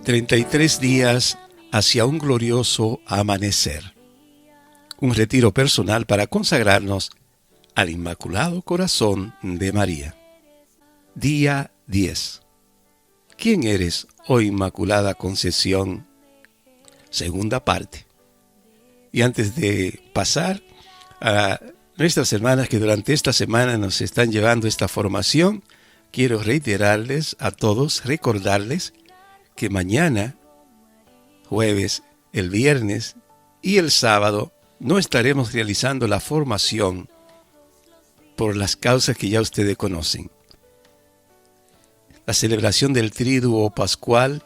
33 días hacia un glorioso amanecer. Un retiro personal para consagrarnos al Inmaculado Corazón de María. Día 10. ¿Quién eres, oh Inmaculada Concepción? Segunda parte. Y antes de pasar a nuestras hermanas que durante esta semana nos están llevando esta formación, quiero reiterarles a todos, recordarles que mañana, jueves, el viernes y el sábado no estaremos realizando la formación por las causas que ya ustedes conocen. La celebración del Triduo Pascual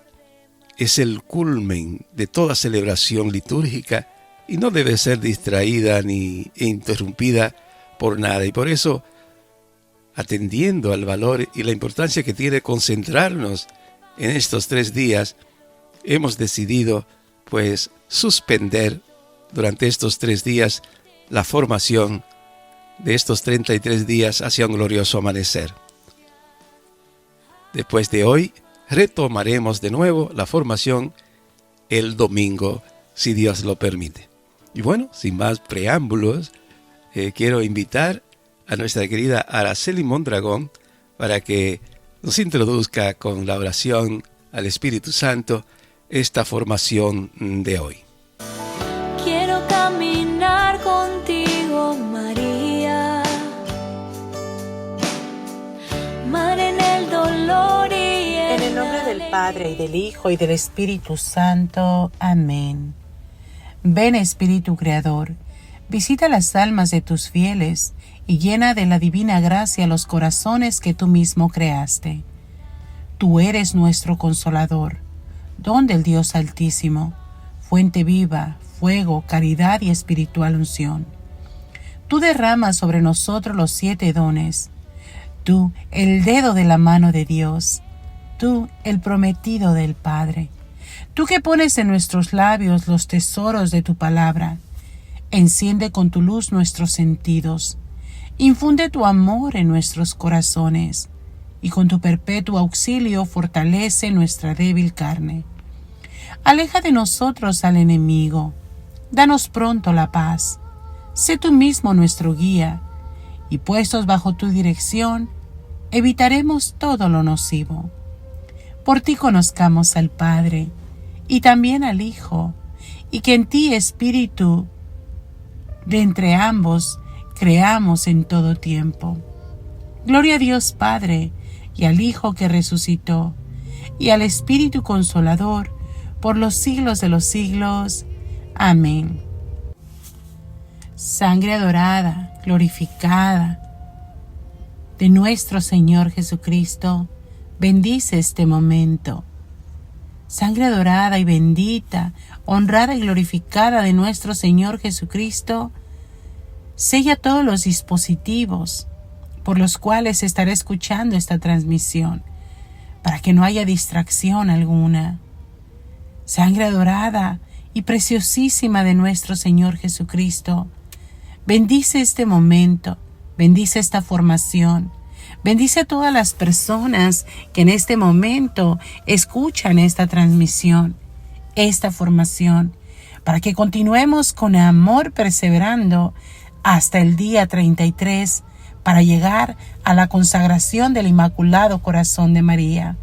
es el culmen de toda celebración litúrgica y no debe ser distraída ni interrumpida por nada. Y por eso, atendiendo al valor y la importancia que tiene concentrarnos en estos 3 días, hemos decidido suspender durante estos 3 días la formación de estos 33 días hacia un glorioso amanecer. Después de hoy, retomaremos de nuevo la formación el domingo, si Dios lo permite. Y bueno, sin más preámbulos, quiero invitar a nuestra querida Araceli Mondragón para que nos introduzca con la oración al Espíritu Santo esta formación de hoy. Quiero caminar contigo, María, mar en el dolor y en el nombre del Padre, y del Hijo, y del Espíritu Santo. Amén. Ven, Espíritu Creador, visita las almas de tus fieles y llena de la divina gracia los corazones que tú mismo creaste. Tú eres nuestro consolador, don del Dios Altísimo, fuente viva, fuego, caridad y espiritual unción. Tú derramas sobre nosotros los 7 dones. Tú, el dedo de la mano de Dios. Tú, el prometido del Padre. Tú que pones en nuestros labios los tesoros de tu palabra. Enciende con tu luz nuestros sentidos. Infunde tu amor en nuestros corazones, y con tu perpetuo auxilio fortalece nuestra débil carne. Aleja de nosotros al enemigo, danos pronto la paz. Sé tú mismo nuestro guía, y puestos bajo tu dirección, evitaremos todo lo nocivo. Por ti conozcamos al Padre, y también al Hijo, y que en ti, Espíritu, de entre ambos, creamos en todo tiempo. Gloria a Dios Padre, y al Hijo que resucitó, y al Espíritu Consolador, por los siglos de los siglos. Amén. Sangre adorada, glorificada de nuestro Señor Jesucristo, bendice este momento. Sangre adorada y bendita, honrada y glorificada de nuestro Señor Jesucristo, sella todos los dispositivos por los cuales se estará escuchando esta transmisión, para que no haya distracción alguna. Sangre adorada y preciosísima de nuestro Señor Jesucristo, bendice este momento, bendice esta formación, bendice a todas las personas que en este momento escuchan esta transmisión, esta formación, para que continuemos con amor perseverando hasta el día 33 para llegar a la consagración del Inmaculado Corazón de María.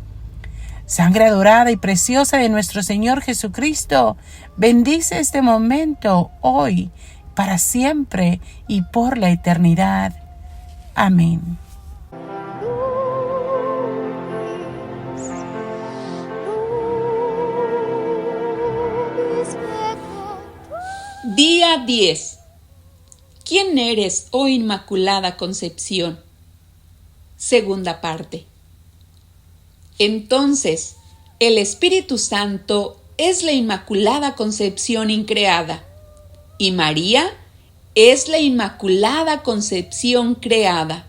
Sangre adorada y preciosa de nuestro Señor Jesucristo, bendice este momento hoy, para siempre y por la eternidad. Amén. Día 10. ¿Quién eres, oh Inmaculada Concepción? Segunda parte. Entonces, el Espíritu Santo es la Inmaculada Concepción increada, y María es la Inmaculada Concepción creada.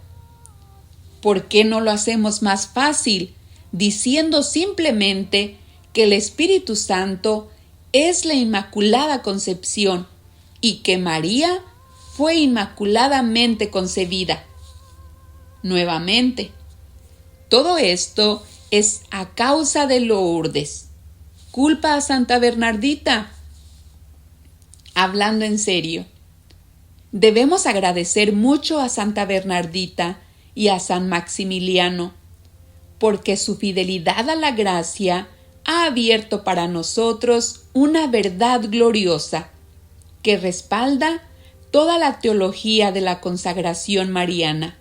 ¿Por qué no lo hacemos más fácil, diciendo simplemente que el Espíritu Santo es la Inmaculada Concepción y que María fue inmaculadamente concebida? Nuevamente, todo esto es a causa de Lourdes. culpa a Santa Bernardita. Hablando en serio, debemos agradecer mucho a Santa Bernardita y a San Maximiliano, porque su fidelidad a la gracia ha abierto para nosotros una verdad gloriosa que respalda toda la teología de la consagración mariana.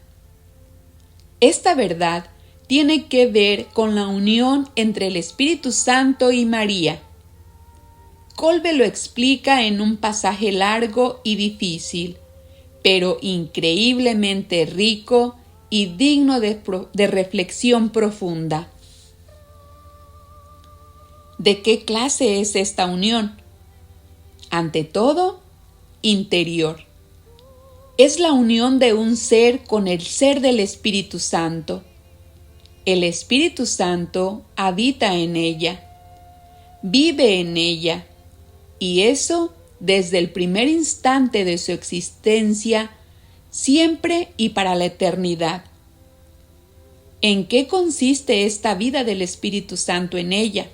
Esta verdad tiene que ver con la unión entre el Espíritu Santo y María. Kolbe lo explica en un pasaje largo y difícil, pero increíblemente rico y digno de reflexión profunda. ¿De qué clase es esta unión? Ante todo, interior. Es la unión de un ser con el ser del Espíritu Santo. El Espíritu Santo habita en ella, vive en ella, y eso desde el primer instante de su existencia, siempre y para la eternidad. ¿En qué consiste esta vida del Espíritu Santo en ella?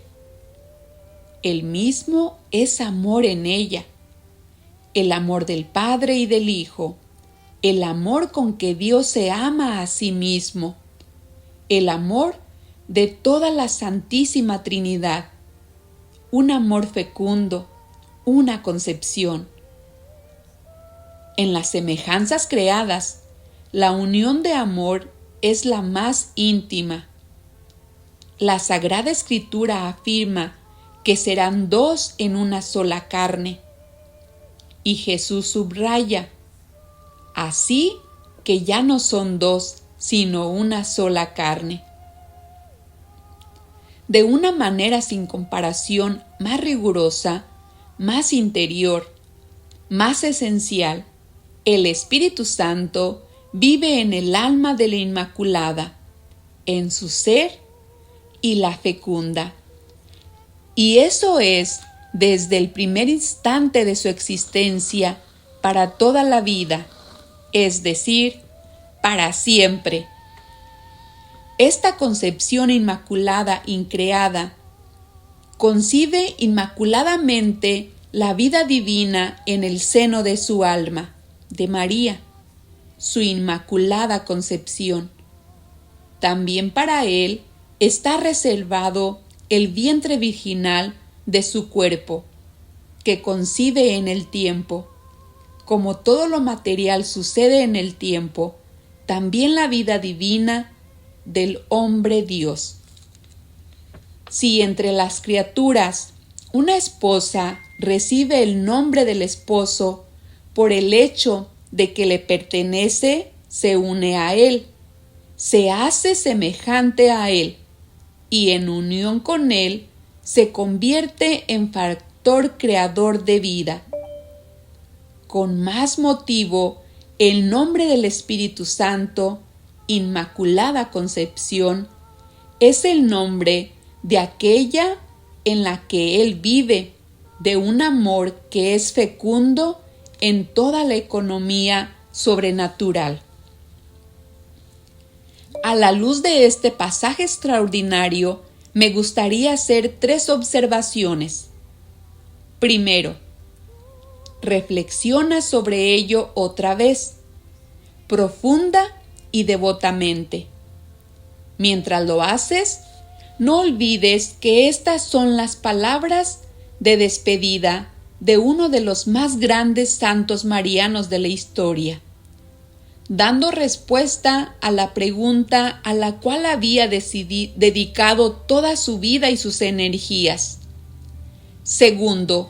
Él mismo es amor en ella, el amor del Padre y del Hijo, el amor con que Dios se ama a sí mismo, el amor de toda la Santísima Trinidad, un amor fecundo, una concepción. En las semejanzas creadas, la unión de amor es la más íntima. La Sagrada Escritura afirma que serán dos en una sola carne. Y Jesús subraya, así que ya no son dos, sino una sola carne. De una manera sin comparación más rigurosa, más interior, más esencial, el Espíritu Santo vive en el alma de la Inmaculada, en su ser y la fecunda. Y eso es desde el primer instante de su existencia para toda la vida, es decir, para siempre. Esta concepción inmaculada increada concibe inmaculadamente la vida divina en el seno de su alma, de María, su inmaculada concepción. También para él está reservado el vientre virginal de su cuerpo, que concibe en el tiempo. Como todo lo material sucede en el tiempo, también la vida divina del hombre Dios. Si entre las criaturas una esposa recibe el nombre del esposo por el hecho de que le pertenece, se une a él, se hace semejante a él, y en unión con él se convierte en factor creador de vida. Con más motivo, el nombre del Espíritu Santo, Inmaculada Concepción, es el nombre de aquella en la que Él vive, de un amor que es fecundo en toda la economía sobrenatural. A la luz de este pasaje extraordinario, me gustaría hacer 3 observaciones. Primero, reflexiona sobre ello otra vez, profunda y devotamente. Mientras lo haces, no olvides que estas son las palabras de despedida de uno de los más grandes santos marianos de la historia, dando respuesta a la pregunta a la cual había dedicado toda su vida y sus energías. Segundo,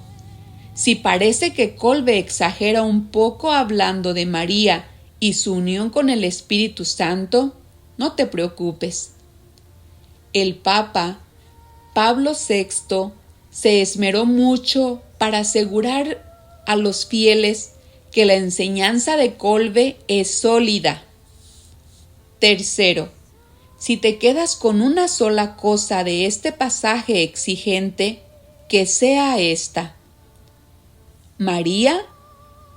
si parece que Kolbe exagera un poco hablando de María y su unión con el Espíritu Santo, no te preocupes. El Papa Pablo VI se esmeró mucho para asegurar a los fieles que la enseñanza de Kolbe es sólida. Tercero, si te quedas con una sola cosa de este pasaje exigente, que sea esta: María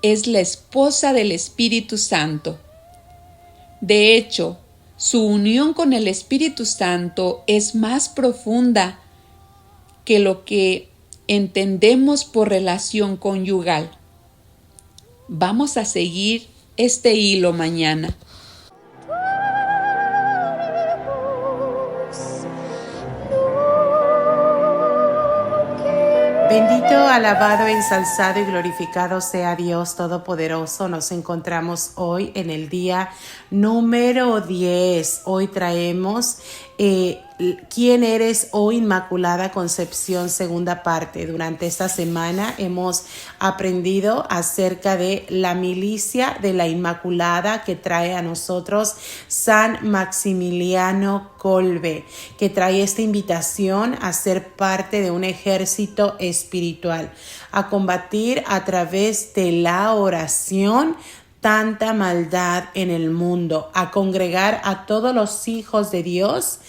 es la esposa del Espíritu Santo. De hecho, su unión con el Espíritu Santo es más profunda que lo que entendemos por relación conyugal. Vamos a seguir este hilo mañana. Bendito, alabado, ensalzado y glorificado sea Dios Todopoderoso. Nos encontramos hoy en el día número 10. Hoy traemos ¿Quién eres, oh Inmaculada Concepción? Segunda parte. Durante esta semana hemos aprendido acerca de la milicia de la Inmaculada que trae a nosotros San Maximiliano Kolbe, que trae esta invitación a ser parte de un ejército espiritual, a combatir a través de la oración tanta maldad en el mundo, a congregar a todos los hijos de Dios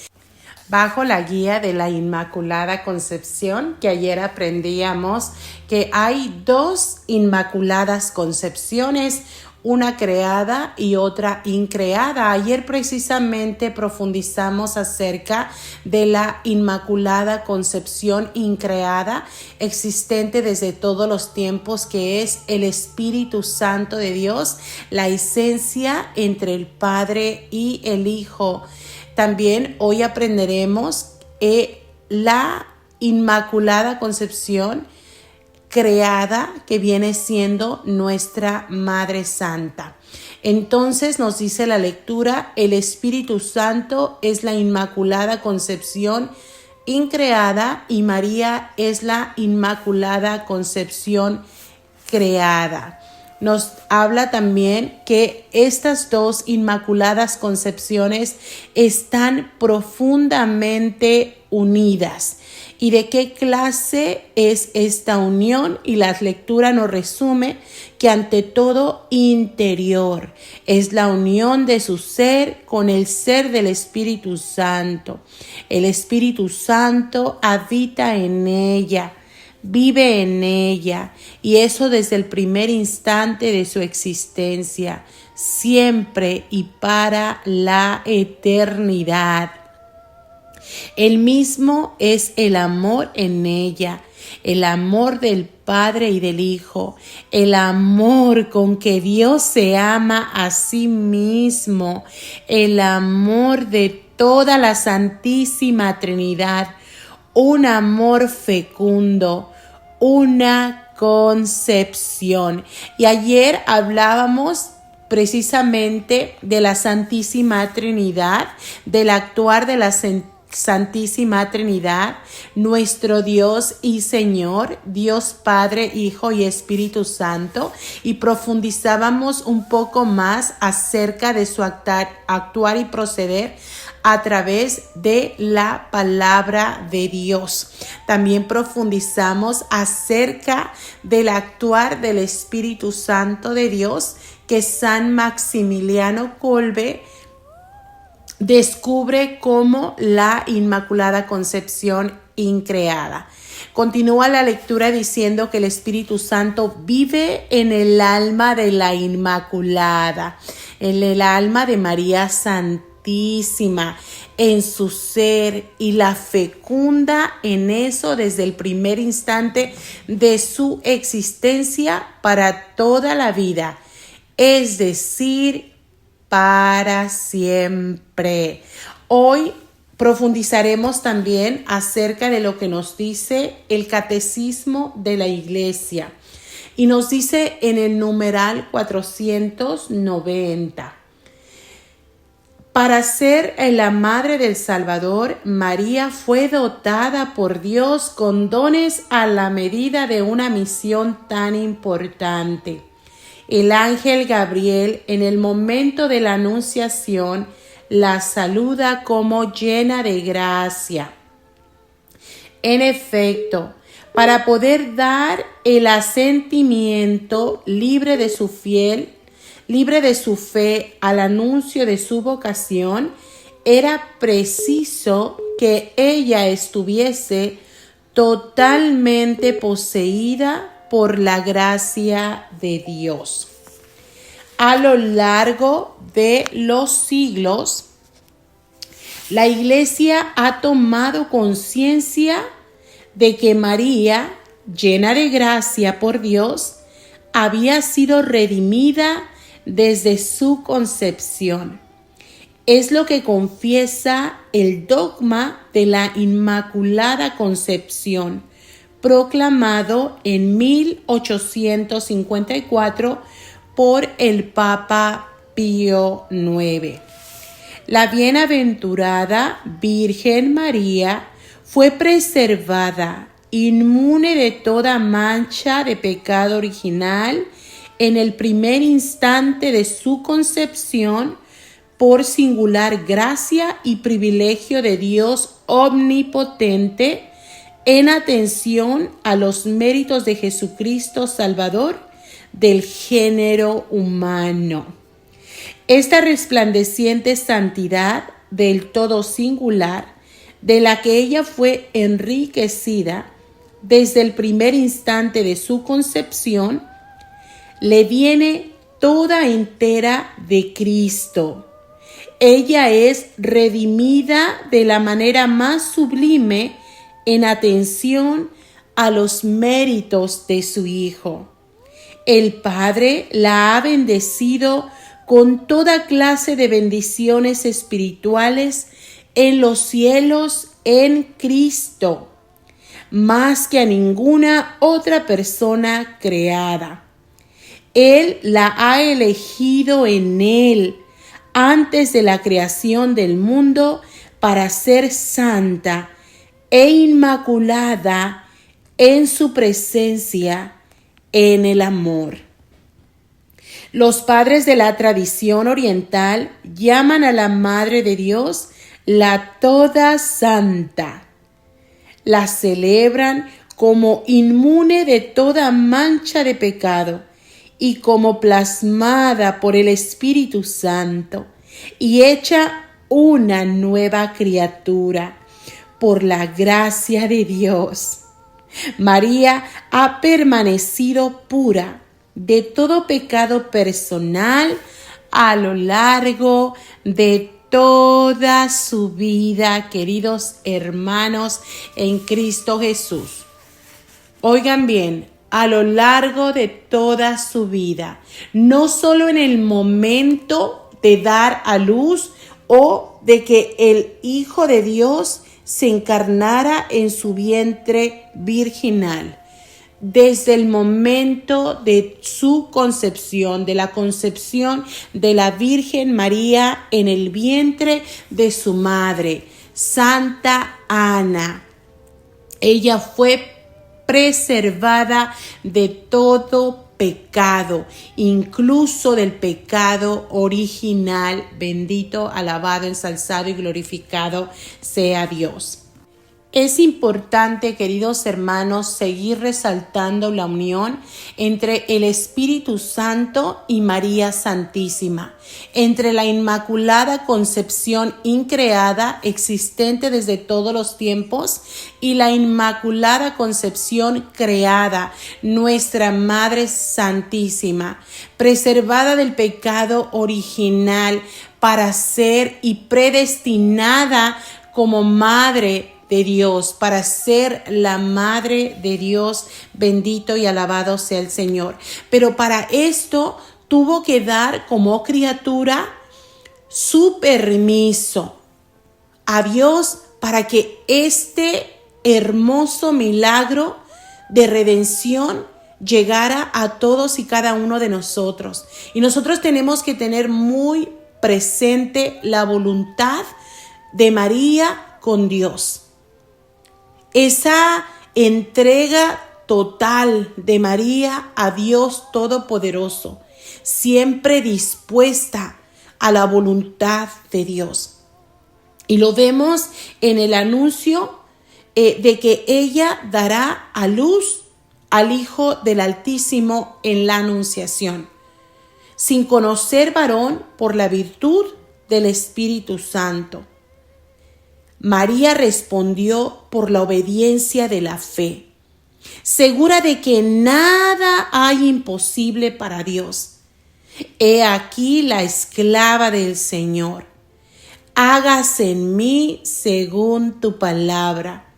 bajo la guía de la Inmaculada Concepción, que ayer aprendíamos que hay dos Inmaculadas Concepciones, una creada y otra increada. Ayer precisamente profundizamos acerca de la Inmaculada Concepción increada, existente desde todos los tiempos, que es el Espíritu Santo de Dios, la esencia entre el Padre y el Hijo. También hoy aprenderemos la Inmaculada Concepción creada, que viene siendo nuestra Madre Santa. Entonces nos dice la lectura: el Espíritu Santo es la Inmaculada Concepción increada y María es la Inmaculada Concepción creada. Nos habla también que estas dos Inmaculadas Concepciones están profundamente unidas. ¿Y de qué clase es esta unión? Y la lectura nos resume que ante todo interior. Es la unión de su ser con el ser del Espíritu Santo. El Espíritu Santo habita en ella, vive en ella, y eso desde el primer instante de su existencia, siempre y para la eternidad. El mismo es el amor en ella, el amor del Padre y del Hijo, el amor con que Dios se ama a sí mismo, el amor de toda la Santísima Trinidad, un amor fecundo, una concepción. Y ayer hablábamos precisamente de la Santísima Trinidad, del actuar de la Santísima Trinidad, nuestro Dios y Señor, Dios Padre, Hijo y Espíritu Santo, y profundizábamos un poco más acerca de su actuar y proceder a través de la palabra de Dios. También profundizamos acerca del actuar del Espíritu Santo de Dios que San Maximiliano Kolbe descubre como la Inmaculada Concepción increada. Continúa la lectura diciendo que el Espíritu Santo vive en el alma de la Inmaculada, en el alma de María Santísima, en su ser, y la fecunda en eso desde el primer instante de su existencia para toda la vida, es decir, para siempre. Hoy profundizaremos también acerca de lo que nos dice el Catecismo de la Iglesia, y nos dice en el numeral 490: para ser la madre del Salvador, María fue dotada por Dios con dones a la medida de una misión tan importante. El ángel Gabriel, en el momento de la anunciación, la saluda como llena de gracia. En efecto, para poder dar el asentimiento libre de su fe al anuncio de su vocación, era preciso que ella estuviese totalmente poseída por la gracia de Dios. A lo largo de los siglos, la Iglesia ha tomado conciencia de que María, llena de gracia por Dios, había sido redimida desde su concepción. Es lo que confiesa el dogma de la Inmaculada Concepción, proclamado en 1854 por el Papa Pío IX. La bienaventurada Virgen María fue preservada, inmune de toda mancha de pecado original, en el primer instante de su concepción, por singular gracia y privilegio de Dios omnipotente, en atención a los méritos de Jesucristo Salvador del género humano. Esta resplandeciente santidad del todo singular, de la que ella fue enriquecida desde el primer instante de su concepción, le viene toda entera de Cristo. Ella es redimida de la manera más sublime en atención a los méritos de su Hijo. El Padre la ha bendecido con toda clase de bendiciones espirituales en los cielos en Cristo, más que a ninguna otra persona creada. Él la ha elegido en Él antes de la creación del mundo para ser santa e inmaculada en su presencia en el amor. Los padres de la tradición oriental llaman a la Madre de Dios la Toda Santa. La celebran como inmune de toda mancha de pecado y como plasmada por el Espíritu Santo y hecha una nueva criatura por la gracia de Dios. María ha permanecido pura de todo pecado personal a lo largo de toda su vida, queridos hermanos en Cristo Jesús. Oigan bien, a lo largo de toda su vida, no solo en el momento de dar a luz o de que el Hijo de Dios se encarnara en su vientre virginal. Desde el momento de su concepción, de la concepción de la Virgen María en el vientre de su madre, Santa Ana. Ella fue preservada de todo pecado, incluso del pecado original. Bendito, alabado, ensalzado y glorificado sea Dios. Es importante, queridos hermanos, seguir resaltando la unión entre el Espíritu Santo y María Santísima, entre la Inmaculada Concepción increada, existente desde todos los tiempos, y la Inmaculada Concepción creada, nuestra Madre Santísima, preservada del pecado original para ser y predestinada como Madre de Dios, para ser la Madre de Dios. Bendito y alabado sea el Señor. Pero para esto tuvo que dar como criatura su permiso a Dios para que este hermoso milagro de redención llegara a todos y cada uno de nosotros. Y nosotros tenemos que tener muy presente la voluntad de María con Dios. Esa entrega total de María a Dios Todopoderoso, siempre dispuesta a la voluntad de Dios. Y lo vemos en el anuncio de que ella dará a luz al Hijo del Altísimo en la Anunciación, sin conocer varón, por la virtud del Espíritu Santo. María respondió por la obediencia de la fe, segura de que nada hay imposible para Dios. He aquí la esclava del Señor. Hágase en mí según tu palabra.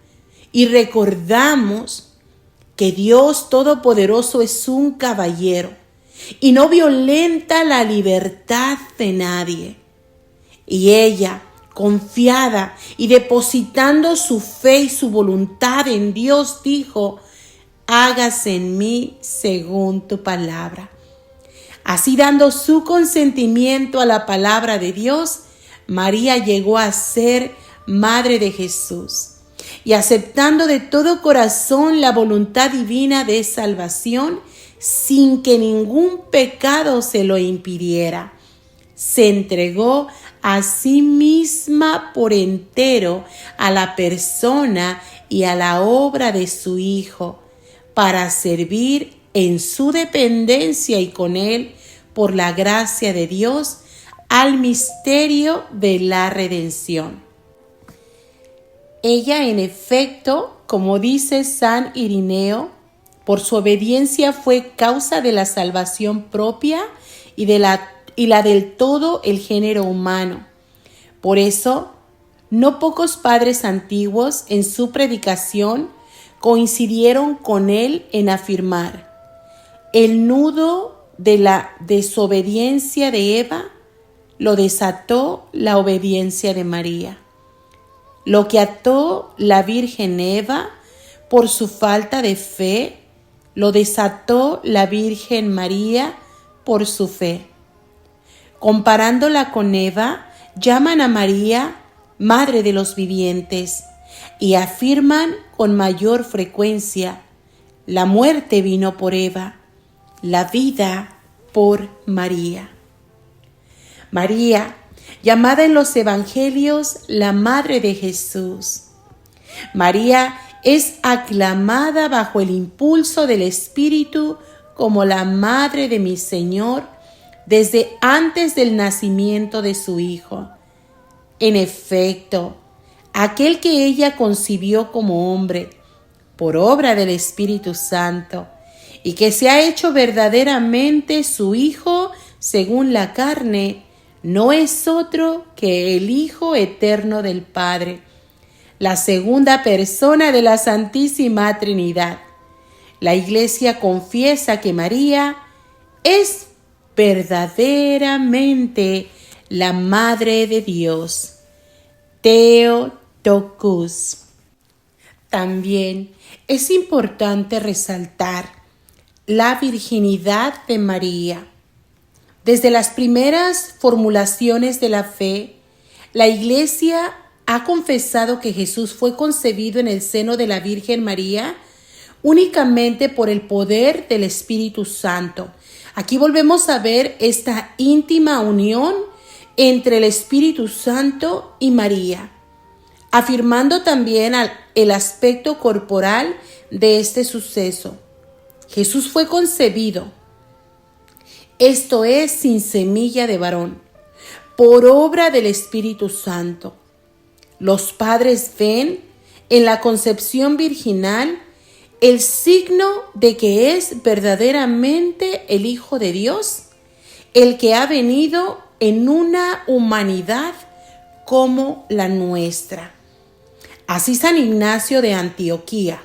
y recordamos que Dios Todopoderoso es un caballero y no violenta la libertad de nadie. Y ella, confiada y depositando su fe y su voluntad en Dios, dijo: hágase en mí según tu palabra. Así, dando su consentimiento a la palabra de Dios, María llegó a ser madre de Jesús. Y aceptando de todo corazón la voluntad divina de salvación, sin que ningún pecado se lo impidiera, se entregó a sí misma por entero a la persona y a la obra de su Hijo, para servir en su dependencia y con él, por la gracia de Dios, al misterio de la redención. Ella, en efecto, como dice San Irineo, por su obediencia fue causa de la salvación propia y la del todo el género humano. Por eso, no pocos padres antiguos en su predicación coincidieron con él en afirmar: el nudo de la desobediencia de Eva lo desató la obediencia de María. Lo que ató la Virgen Eva por su falta de fe, lo desató la Virgen María por su fe. Comparándola con Eva, llaman a María Madre de los Vivientes y afirman con mayor frecuencia: la muerte vino por Eva, la vida por María. María, llamada en los Evangelios la Madre de Jesús. María es aclamada bajo el impulso del Espíritu como la Madre de mi Señor desde antes del nacimiento de su Hijo. En efecto, aquel que ella concibió como hombre, por obra del Espíritu Santo, y que se ha hecho verdaderamente su Hijo según la carne, no es otro que el Hijo eterno del Padre, la segunda persona de la Santísima Trinidad. La Iglesia confiesa que María es verdaderamente la Madre de Dios. Theotokos. También es importante resaltar la virginidad de María. Desde las primeras formulaciones de la fe, la Iglesia ha confesado que Jesús fue concebido en el seno de la Virgen María únicamente por el poder del Espíritu Santo. Aquí volvemos a ver esta íntima unión entre el Espíritu Santo y María, afirmando también el aspecto corporal de este suceso. Jesús fue concebido, esto es, sin semilla de varón, por obra del Espíritu Santo. Los padres ven en la concepción virginal el signo de que es verdaderamente el Hijo de Dios, el que ha venido en una humanidad como la nuestra. Así San Ignacio de Antioquía,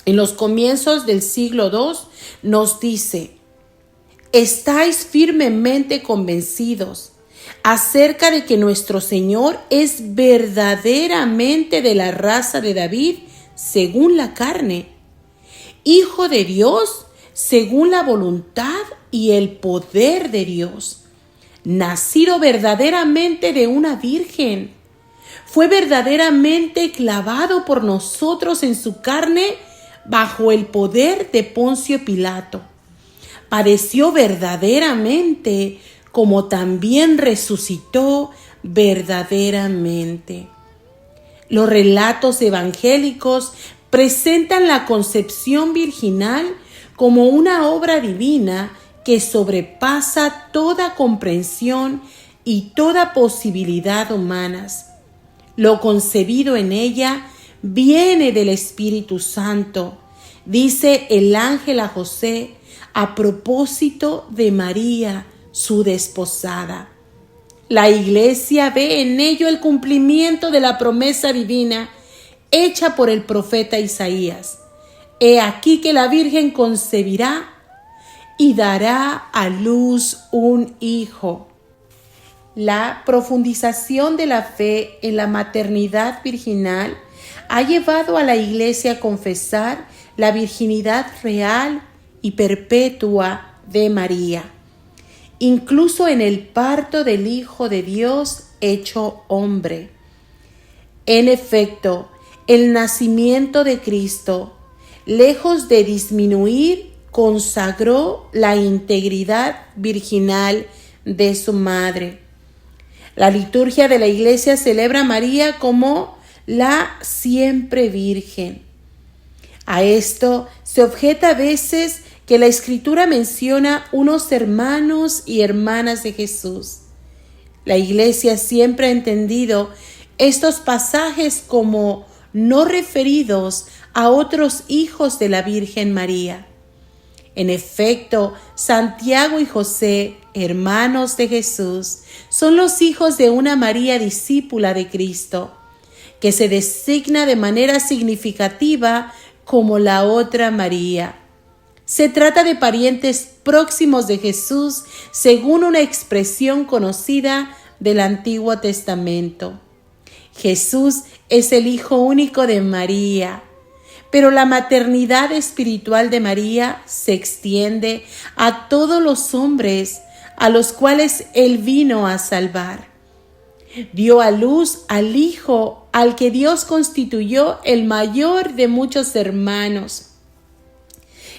en los comienzos del siglo II, nos dice: estáis firmemente convencidos acerca de que nuestro Señor es verdaderamente de la raza de David según la carne, Hijo de Dios según la voluntad y el poder de Dios, nacido verdaderamente de una virgen, fue verdaderamente clavado por nosotros en su carne bajo el poder de Poncio Pilato. Padeció verdaderamente, como también resucitó verdaderamente. Los relatos evangélicos presentan la concepción virginal como una obra divina que sobrepasa toda comprensión y toda posibilidad humanas. Lo concebido en ella viene del Espíritu Santo, dice el ángel a José a propósito de María, su desposada. La Iglesia ve en ello el cumplimiento de la promesa divina hecha por el profeta Isaías. He aquí que la Virgen concebirá y dará a luz un hijo. La profundización de la fe en la maternidad virginal ha llevado a la Iglesia a confesar la virginidad real y perpetua de María, incluso en el parto del Hijo de Dios hecho hombre. En efecto, el nacimiento de Cristo, lejos de disminuir, consagró la integridad virginal de su madre. La liturgia de la Iglesia celebra a María como la siempre Virgen. A esto se objeta a veces que la Escritura menciona unos hermanos y hermanas de Jesús. La Iglesia siempre ha entendido estos pasajes como no referidos a otros hijos de la Virgen María. En efecto, Santiago y José, hermanos de Jesús, son los hijos de una María discípula de Cristo, que se designa de manera significativa como la otra María. Se trata de parientes próximos de Jesús según una expresión conocida del Antiguo Testamento. Jesús es el Hijo único de María, pero la maternidad espiritual de María se extiende a todos los hombres a los cuales Él vino a salvar. Dio a luz al Hijo al que Dios constituyó el mayor de muchos hermanos,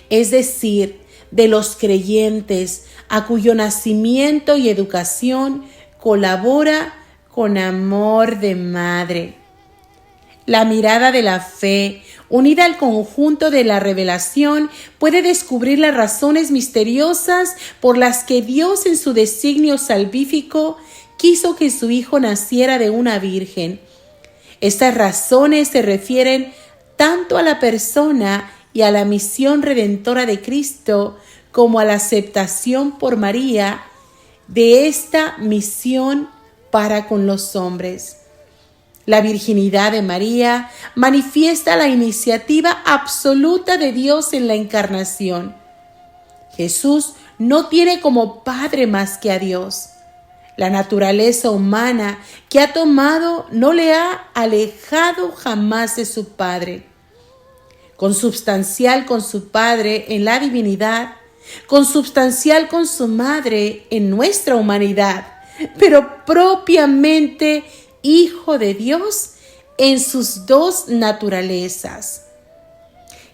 es decir, de los creyentes a cuyo nacimiento y educación colabora con amor de madre. La mirada de la fe, unida al conjunto de la revelación, puede descubrir las razones misteriosas por las que Dios en su designio salvífico quiso que su Hijo naciera de una virgen. Estas razones se refieren tanto a la persona y a la misión redentora de Cristo como a la aceptación por María de esta misión para con los hombres. La virginidad de María manifiesta la iniciativa absoluta de Dios en la encarnación. Jesús no tiene como padre más que a Dios. La naturaleza humana que ha tomado no le ha alejado jamás de su Padre. Consubstancial con su Padre en la divinidad, consubstancial con su Madre en nuestra humanidad, pero propiamente Hijo de Dios en sus dos naturalezas.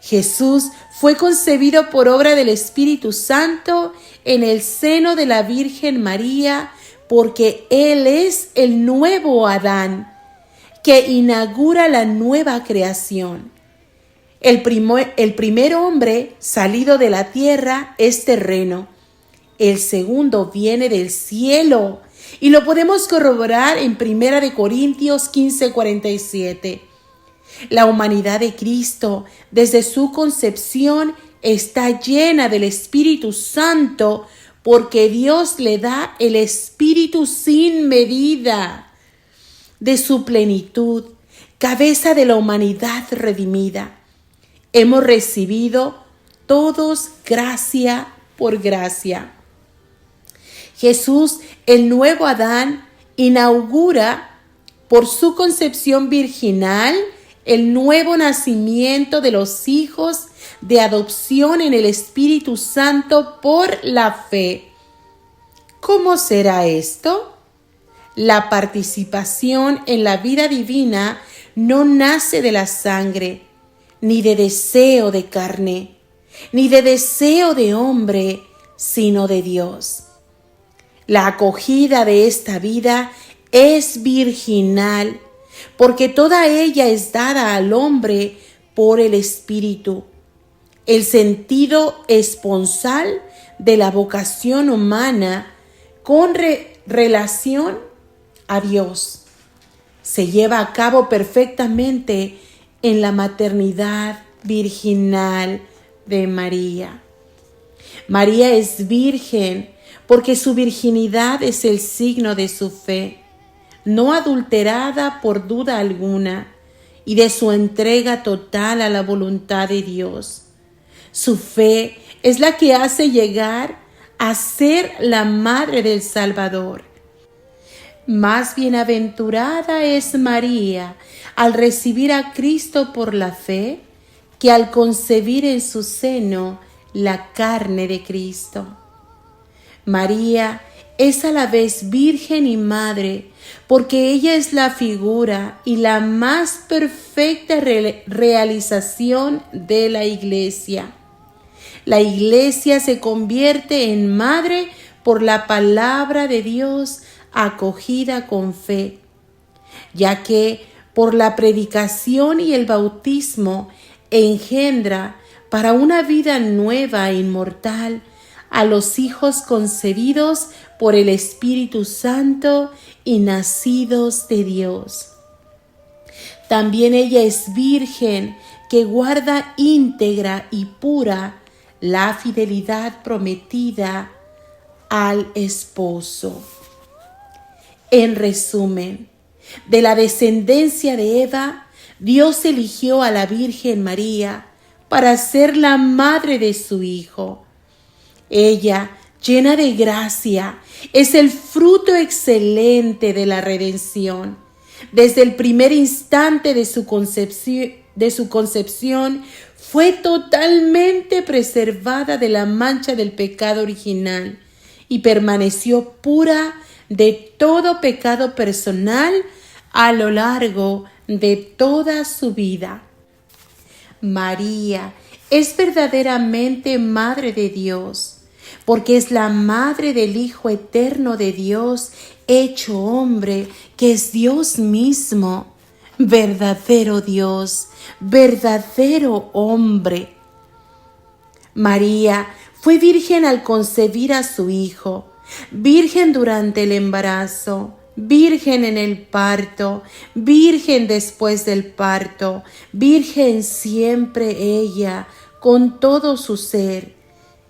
Jesús fue concebido por obra del Espíritu Santo en el seno de la Virgen María, porque Él es el nuevo Adán que inaugura la nueva creación. El primer hombre salido de la tierra es terreno. El segundo viene del cielo y lo podemos corroborar en 1 Corintios 15:47. La humanidad de Cristo, desde su concepción, está llena del Espíritu Santo, porque Dios le da el Espíritu sin medida. De su plenitud, cabeza de la humanidad redimida, hemos recibido todos gracia por gracia. Jesús, el nuevo Adán, inaugura por su concepción virginal el nuevo nacimiento de los hijos de adopción en el Espíritu Santo por la fe. ¿Cómo será esto? La participación en la vida divina no nace de la sangre, ni de deseo de carne, ni de deseo de hombre, sino de Dios. La acogida de esta vida es virginal, porque toda ella es dada al hombre por el Espíritu. El sentido esponsal de la vocación humana con relación a Dios se lleva a cabo perfectamente en la maternidad virginal de María. María es virgen porque su virginidad es el signo de su fe, no adulterada por duda alguna, y de su entrega total a la voluntad de Dios. Su fe es la que hace llegar a ser la madre del Salvador. Más bienaventurada es María al recibir a Cristo por la fe que al concebir en su seno la carne de Cristo. María es a la vez virgen y madre, porque ella es la figura y la más perfecta realización de la Iglesia. La Iglesia se convierte en madre por la palabra de Dios acogida con fe, ya que por la predicación y el bautismo engendra para una vida nueva e inmortal a los hijos concebidos por el Espíritu Santo y nacidos de Dios. También ella es virgen que guarda íntegra y pura la fidelidad prometida al esposo. En resumen, de la descendencia de Eva, Dios eligió a la Virgen María para ser la madre de su Hijo. Ella, llena de gracia, es el fruto excelente de la redención. Desde el primer instante de su concepción, fue totalmente preservada de la mancha del pecado original y permaneció pura de todo pecado personal a lo largo de toda su vida. María es verdaderamente Madre de Dios, porque es la madre del Hijo eterno de Dios, hecho hombre, que es Dios mismo, verdadero Dios, verdadero hombre. María fue virgen al concebir a su Hijo, virgen durante el embarazo, virgen en el parto, virgen después del parto, virgen siempre ella, con todo su ser,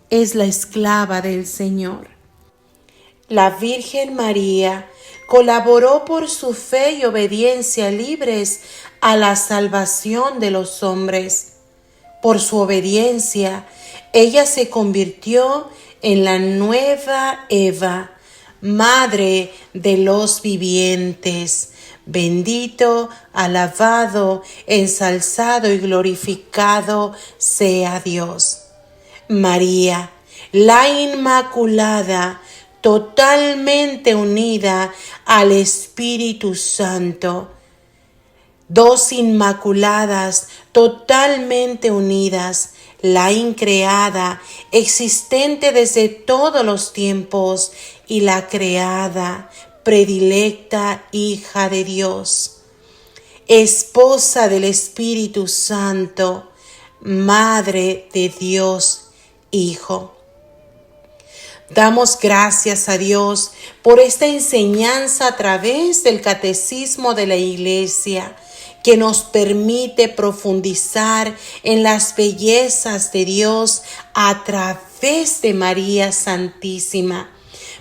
es la esclava del Señor. La Virgen María colaboró por su fe y obediencia libres a la salvación de los hombres. Por su obediencia, ella se convirtió en la nueva Eva, Madre de los vivientes. Bendito, alabado, ensalzado y glorificado sea Dios. María, la Inmaculada, totalmente unida al Espíritu Santo. Dos Inmaculadas totalmente unidas, la increada, existente desde todos los tiempos, y la creada, predilecta hija de Dios, esposa del Espíritu Santo, Madre de Dios, Hijo. Damos gracias a Dios por esta enseñanza a través del Catecismo de la Iglesia, que nos permite profundizar en las bellezas de Dios a través de María Santísima,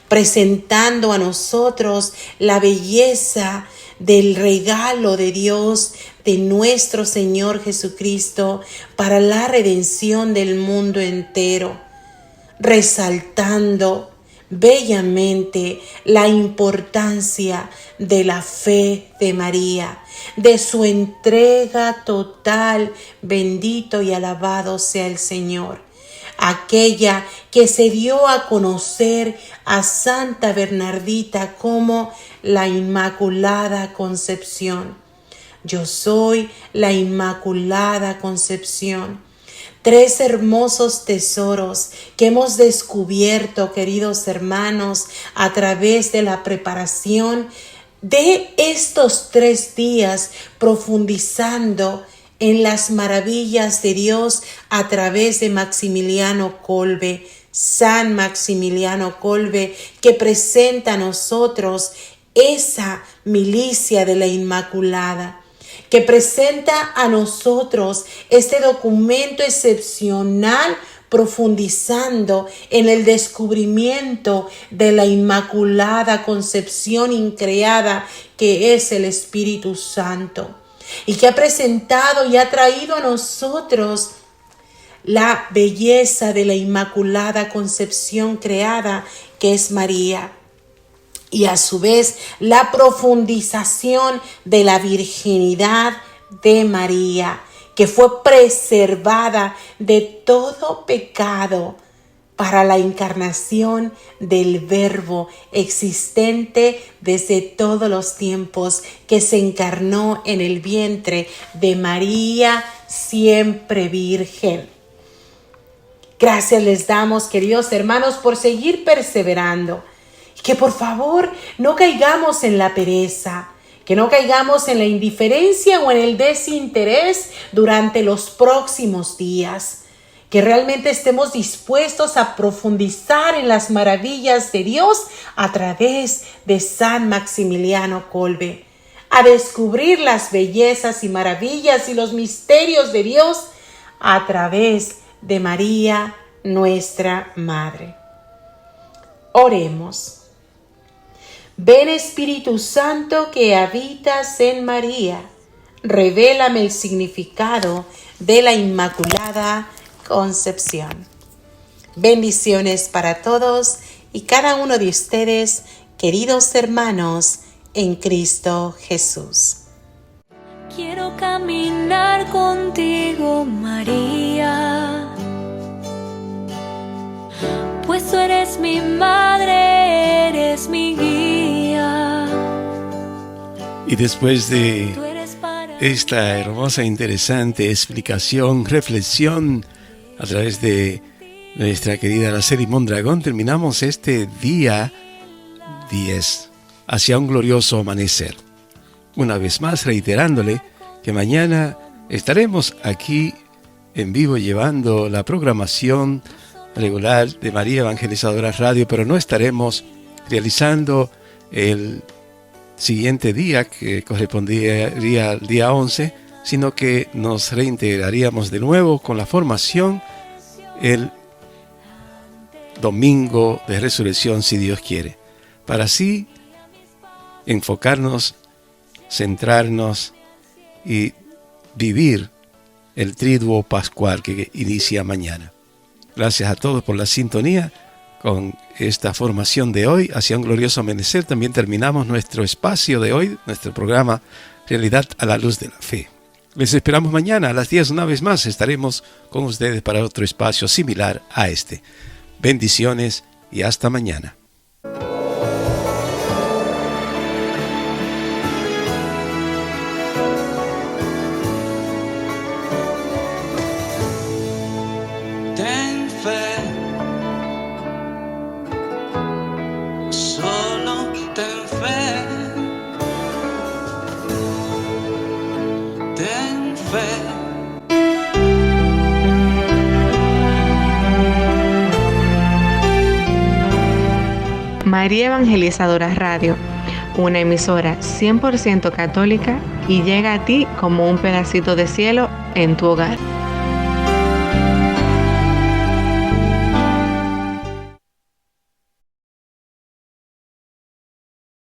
presentando a nosotros la belleza del regalo de Dios, de nuestro Señor Jesucristo, para la redención del mundo entero, resaltando bellamente la importancia de la fe de María, de su entrega total. Bendito y alabado sea el Señor. Aquella que se dio a conocer a Santa Bernardita como la Inmaculada Concepción. Yo soy la Inmaculada Concepción. Tres hermosos tesoros que hemos descubierto, queridos hermanos, a través de la preparación de estos 3 días, profundizando en las maravillas de Dios a través de Maximiliano Kolbe, San Maximiliano Kolbe, que presenta a nosotros esa milicia de la Inmaculada, que presenta a nosotros este documento excepcional, profundizando en el descubrimiento de la Inmaculada Concepción increada, que es el Espíritu Santo. y que ha presentado y ha traído a nosotros la belleza de la Inmaculada Concepción creada, que es María, y a su vez la profundización de la virginidad de María, que fue preservada de todo pecado para la encarnación del Verbo existente desde todos los tiempos, que se encarnó en el vientre de María siempre virgen. Gracias les damos, queridos hermanos, por seguir perseverando. Y que por favor no caigamos en la pereza, que no caigamos en la indiferencia o en el desinterés durante los próximos días. Que realmente estemos dispuestos a profundizar en las maravillas de Dios a través de San Maximiliano Kolbe, a descubrir las bellezas y maravillas y los misterios de Dios a través de María, nuestra Madre. Oremos. Ven Espíritu Santo que habitas en María, revélame el significado de la Inmaculada Concepción. Bendiciones para todos y cada uno de ustedes, queridos hermanos en Cristo Jesús. Quiero caminar contigo, María, pues tú eres mi madre, eres mi guía. Y después de esta hermosa, interesante explicación, reflexión a través de nuestra querida Araceli Mondragón, terminamos este día 10 hacia un glorioso amanecer. Una vez más reiterándole que mañana estaremos aquí en vivo llevando la programación regular de María Evangelizadora Radio, pero no estaremos realizando el siguiente día que correspondería al día 11, sino que nos reintegraríamos de nuevo con la formación el domingo de resurrección, si Dios quiere, para así enfocarnos, centrarnos y vivir el triduo pascual que inicia mañana. Gracias a todos por la sintonía con esta formación de hoy hacia un glorioso amanecer. También terminamos nuestro espacio de hoy, nuestro programa Realidad a la Luz de la Fe. Les esperamos mañana a las 10 una vez más. Estaremos con ustedes para otro espacio similar a este. Bendiciones y hasta mañana. Ten fe, solo ten fe, ten fe. María Evangelizadora Radio, una emisora 100% católica y llega a ti como un pedacito de cielo en tu hogar.